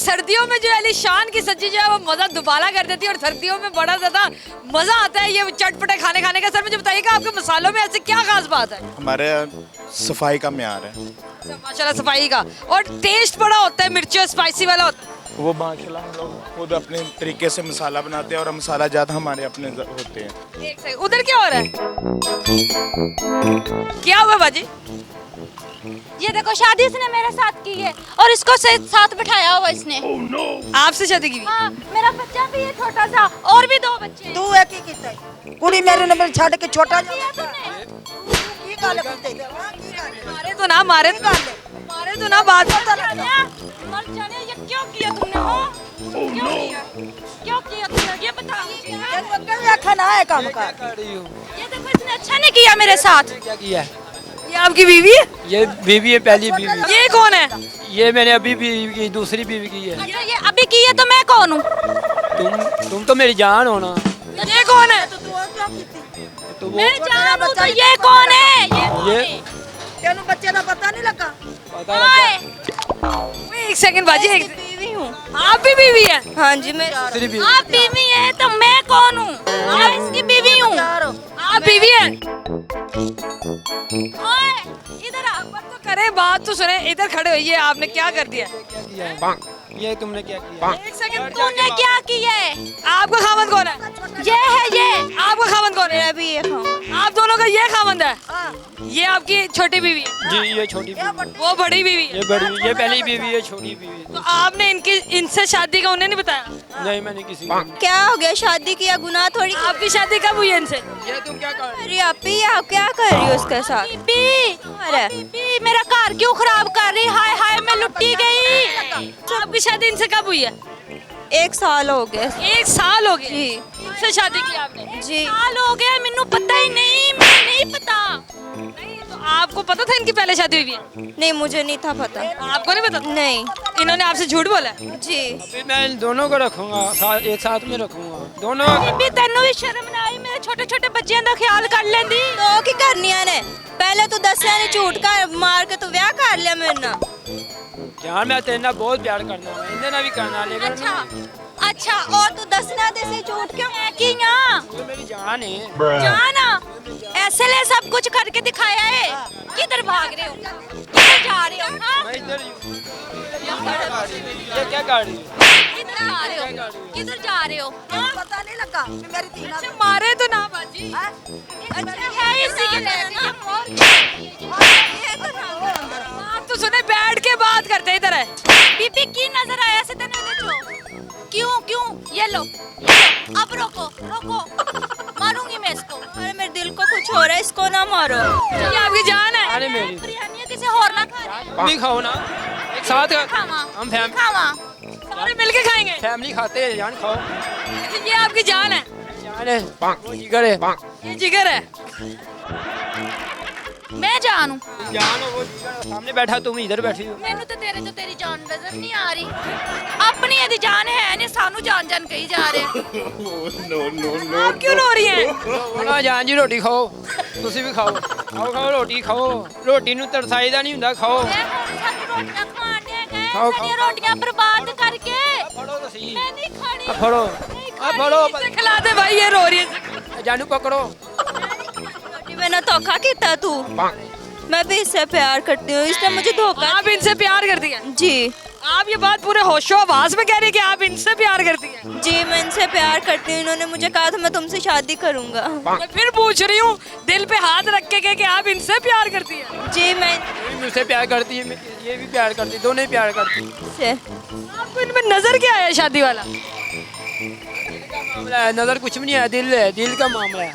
सर्दियों में जो आलीशान की सब्जी जो है वो मजा दुबारा कर देती है और सर्दियों में बड़ा ज्यादा मजा आता है ये चटपटे खाने खाने का। सर मुझे बताइएगा आपके मसालों में ऐसे क्या खास बात है? हमारे सफाई का म्यार है। माशाल्लाह सफाई का, और टेस्ट बड़ा होता है, मिर्ची और स्पाइसी वाला होता है। वो माशाल्लाह हम लोग खुद अपने तरीके से मसाला बनाते हैं और मसाला ज़्यादा हमारे अपने होते हैं। एक सेकंड, उधर क्या हो रहा है? क्या हुआ बाजी? ये देखो शादी इसने मेरे साथ की है और इसको साथ बिठाया हुआ इसने। आपसे शादी की हुई? हाँ, मेरा बच्चा भी है छोटा सा और भी 2 बच्चे हैं। तू एक ही कीता कुड़ी मेरे नंबर छड़ के छोटा जा किया तूने? की गल करते मारे तो ना, मारे तो ना, बात मर जाने, ये क्यों किया तुमने? हो क्यों किया तुमने ये बता मुझे। तेरे आखा ना है काम कर ये देखो इसने अच्छा नहीं किया मेरे साथ। क्या किया? ये आपकी बीवी है? ये बीवी है, पहली बीवी। ये कौन है? ये मैंने अभी बीवी की, दूसरी बीवी की है। अच्छा, ये अभी की है तो मैं कौन हूँ? तुम तो मेरी जान हो ना। ये कौन है? तो वो मैं जान हूँ तो ये कौन है? ये कौन ये- है? तेनू बच्चे का पता नहीं लगा? पता लगा। ओए, एक सेकंड बाजी, मैं एक इसकी बीवी हूँ। आप भी बीवी है? हाँ जी, मैं दूसरी बीवी। आप बीवी है तो मैं कौन हूँ? मैं इसकी बीवी हूँ। आप बीवी है? ओए, इधर आ। तो करे, बात तो सुने, इधर खड़े होइए, आपने क्या कर दिया? क्या किया है? ये तुमने क्या किया? एक सेकंड, तूने क्या किया है? आपका खामंद कौन है? ये है ये। आपका खामंद कौन है? मेरा भी ये खाऊं। आप दोनों का ये खामंद है? ये आपकी छोटी बीवी है? जी ये छोटी बीवी, वो बड़ी बीवी है? ये बड़ी, ये पहली बीवी है, छोटी बीवी। तो आपने इनसे शादी का उन्हें नहीं बताया? नहीं मैंने किसी को नहीं। क्या हो गया? शादी किया गुनाह थोड़ी। आपकी शादी कब हुई है इनसे? ये तुम क्या कर? अरे आपी, आप क्या कर रही हो उसके साथ? बीबी, मेरा घर क्यों खराब कर रही? हाय हाय, मैं लुट्टी गई। तो आपकी शादी इनसे कब हुई है? 1 साल हो गया। 1 साल हो गए जी। इनसे शादी की आपने? जी साल हो गया, मैनू पता ही नहीं, मैं नहीं पता। नहीं, तो आपको पता था इनकी पहले शादी हुई है? नहीं, मुझे नहीं था पता। आपको नहीं पता? नहीं इन्होंने आपसे झूठ बोला? जी। अभी मैं इन दोनों को रखूंगा, एक साथ में रखूंगा दोनों। बीबी तेनू भी शर्म ना आई? मेरे छोटे छोटे बच्चों का ख्याल कर लेंदी। तो की करनिया ने? पहले तू दसिया ने झूठ का मार के तू ब्याह कर लिया मेरे ना। यार मैं तेरे ना बहुत प्यार करना है, इन्हें ना भी करना, लेकिन अच्छा अच्छा, और तू दसना दे से झूठ क्यों है की ना? तो मेरी जान है। जाना ऐसे ले सब कुछ करके दिखाया है। किधर भाग रहे हो? किधर जा रहे हो? हाँ? मैं इधर ही हूँ। ये क्या गाड़ी है? किधर जा रहे हो? किधर जा रहे हो? हाँ? पता नहीं लगा मेरी तीन अच्छा, मारे तो ना बाजी। अच्छा है इसी के लिए ना। ये तो ना। आप तो सुने, बैठ के बात करते इधर है। बीबी की नजर आया से तेने देखो। क्यों क्यों? ये लो, अब रोको रोको, मारूंगी मैं इसको। अरे मेरे दिल को कुछ हो रहा है, इसको ना मारो। ये आपकी जान है? अरे मेरी बिरयानी किसी और ना खा रही। तुम भी खाओ ना एक साथ। खावा हम खावा। सारे मिलके खाएंगे? फैमिली खाते हैं, जान खाओ। अच्छा, ये आपकी जान है? जान है, वो जिगर है। ये जिगर है? मैं जानू? जान हो वो जिगर, सामने बैठा, तुम इधर बैठी हो। मैनू तो तेरी जान नजर नहीं आ रही। अपनी यदि जान है नहीं, सानू जान जान कही जा रहे। आप क्यों रो रही हैं? बोला जान जी रोटी खाओ, ਤੁਸੀਂ ਵੀ ਖਾਓ, ਖਾਓ ਖਾਓ ਰੋਟੀ ਖਾਓ, ਰੋਟੀ ਨੂੰ ਤਰਸਾਈਦਾ ਨਹੀਂ ਹੁੰਦਾ, ਖਾਓ। मैं कौन सा रोटियां खाने गए? खाओ, सारी खाओ। रोटियां बर्बाद करके। ਫੜੋ ਤੁਸੀਂ, मैं नहीं खानी। ਆ ਫੜੋ, ਆ ਫੜੋ, इसे खिला दे भाई, ये रो रही है। ਜਾਨੂ पकड़ो। मैंने धोखा किया तू। मैं भी इससे प्यार करती हूँ, इसने मुझे धोखा। आप इनसे प्यार करती हैं? जी आप ये बात पूरे होशो आवाज में कह रही हैं कि आप इनसे प्यार करती हैं? जी, मैं इनसे प्यार करती हूँ। इन्होंने मुझे कहा था मैं तुमसे शादी करूंगा। मैं फिर पूछ रही हूँ, दिल पे हाथ रख के कि आप इनसे प्यार करती हैं? जी मैं ये भी मुझसे प्यार करती है, ये भी प्यार करती है, दोनों ही प्यार करती है। इनसे। आपको इनमें नजर क्या आया शादी वाला? मामला है, नजर कुछ भी नहीं है, दिल है, दिल का मामला है।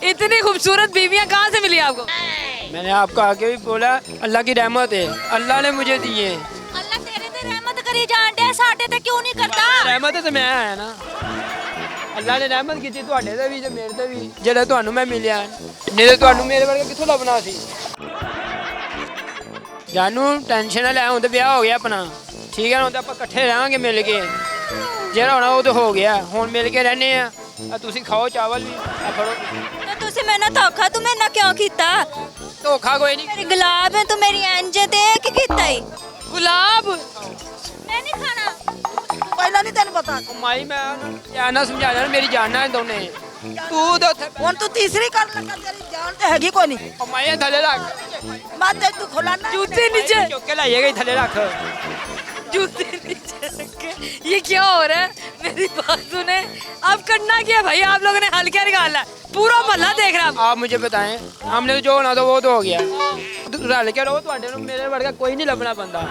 इतनी खूबसूरत बीवियां कहाँ से मिली आपको? मैंने आपको आगे भी बोला, अल्लाह की रहमत है, अल्लाह ने मुझे दिए। अल्लाह तेरे ते रहमत करी जान दे, साडे ते क्यों नहीं करता? रहमत है तो मैं आया ना, अल्लाह ने रहमत की ਤੁਹਾਡੇ ਤੇ ਵੀ ਤੇ ਮੇਰੇ ਤੇ ਵੀ, ਜਿਹੜਾ ਤੁਹਾਨੂੰ ਮੈਂ ਮਿਲਿਆ, ਨਹੀਂ ਤੇ ਤੁਹਾਨੂੰ ਮੇਰੇ ਵਰਗਾ ਕਿੱਥੋਂ ਲੱਭਣਾ ਸੀ। ਜਾਨੂ ਟੈਨਸ਼ਨ ਨਾ ਲੈ, ਹੁਣ ਤੇ ਵਿਆਹ ਹੋ ਗਿਆ ਆਪਣਾ, ਠੀਕ ਹੈ, ਹੁਣ ਤਾਂ ਆਪਾਂ ਇਕੱਠੇ ਰਹਾਂਗੇ ਮਿਲ ਕੇ, ਜਿਹੜਾ ਹੋਣਾ ਉਹ ਤਾਂ ਹੋ ਗਿਆ, ਹੁਣ ਮਿਲ ਕੇ ਰਹਿੰਦੇ ਆ। ਤੁਸੀਂ ਖਾਓ ਚਾਵਲ ਵੀ, ਆ ਫੜੋ। ਤੇ ਤੁਸੀਂ ਮੈਨੂੰ ਧੋਖਾ ਤੂੰ ਮੇਰੇ ਨਾਲ ਕਿਉਂ ਕੀਤਾ? ਧੋਖਾ ਕੋਈ ਨਹੀਂ, ਮੇਰੀ ਗੁਲਾਬ ਹੈ ਤੂੰ, ਮੇਰੀ ਇੰਜ ਤੇ ਕੀ ਕੀਤਾ ਈ? गुलाब? मैं नहीं खाना। ਪਹਿਲਾਂ ਨਹੀਂ ਤੈਨੂੰ ਪਤਾ ਉਹ ਮਾਈ ਮੈਂ ਧਿਆਨ ਨਾਲ ਸਮਝਾ ਰਿਹਾ ਮੇਰੀ ਜਾਨ ਨਾਲ ਦੋਨੇ ਤੂੰ ਤਾਂ ਉੱਥੇ ਹੁਣ ਤੂੰ ਤੀਸਰੀ ਕਰਨ ਲੱਗਾ ਤੇਰੀ ਜਾਨ ਤੇ ਹੈਗੀ ਕੋਈ ਨਹੀਂ ਉਹ ਮਾਈ ਥੱਲੇ ਰੱਖ ਮੈਂ ਤੇ ਤੂੰ ਖੁਲਾਣਾ जूते नीचे ਚੁੱਕ ਕੇ ਲਾਈਏਗਾ ਥੱਲੇ ਰੱਖ जूते नीचे रख के ये क्या हो रहा है मेरी बात सुने अब करना क्या है भाई आप लोगों ने हल क्या निकाला है पूरा मोहल्ला देख रहा है आप मुझे बताएं हमने तो जो होना था वो तो हो गया रल के रहो ਤੁਹਾਡੇ ਨੂੰ ਮੇਰੇ ਵਰਗਾ ਕੋਈ ਨਹੀਂ ਲੱਭਣਾ ਬੰਦਾ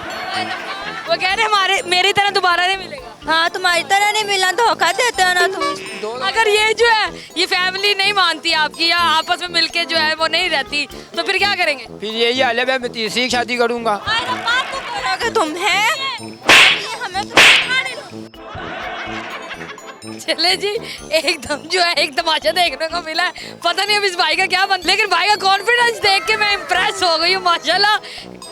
वो कह रहे हमारे मेरी तरह दोबारा नहीं मिलेगा हाँ तुम्हारी तरह नहीं मिलना, धोखा देते हो ना तुम। अगर ये जो है ये फैमिली नहीं मानती आपकी या आपस में मिलके जो है वो नहीं रहती तो फिर क्या करेंगे फिर यही हाल है मैं तीसरी शादी करूंगा अरे बात तो करोगे तुम है हमें तो खाने दो। चले जी एकदम जो है एक तमाशा देखने को मिला है पता नहीं अब इस भाई का क्या बन लेकिन भाई का कॉन्फिडेंस देख के मैं इम्प्रेस हो गई हूँ माशाल्लाह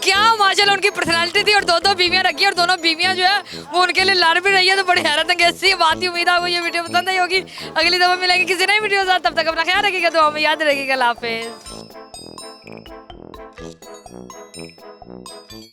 क्या माशाल्लाह उनकी पर्सनालिटी थी और दो बीवियां रखी और दोनों बीवियां जो है वो उनके लिए लड़ भी रही है तो बड़ी हैरत अंगेज सी बात ही उम्मीद आपको ये वीडियो पसंद आई होगी अगली दफा मिलेंगे किसी नई वीडियो के साथ तब तक अपना ख्याल रखिएगा तो हमें याद रखिएगा अल्लाह हाफिज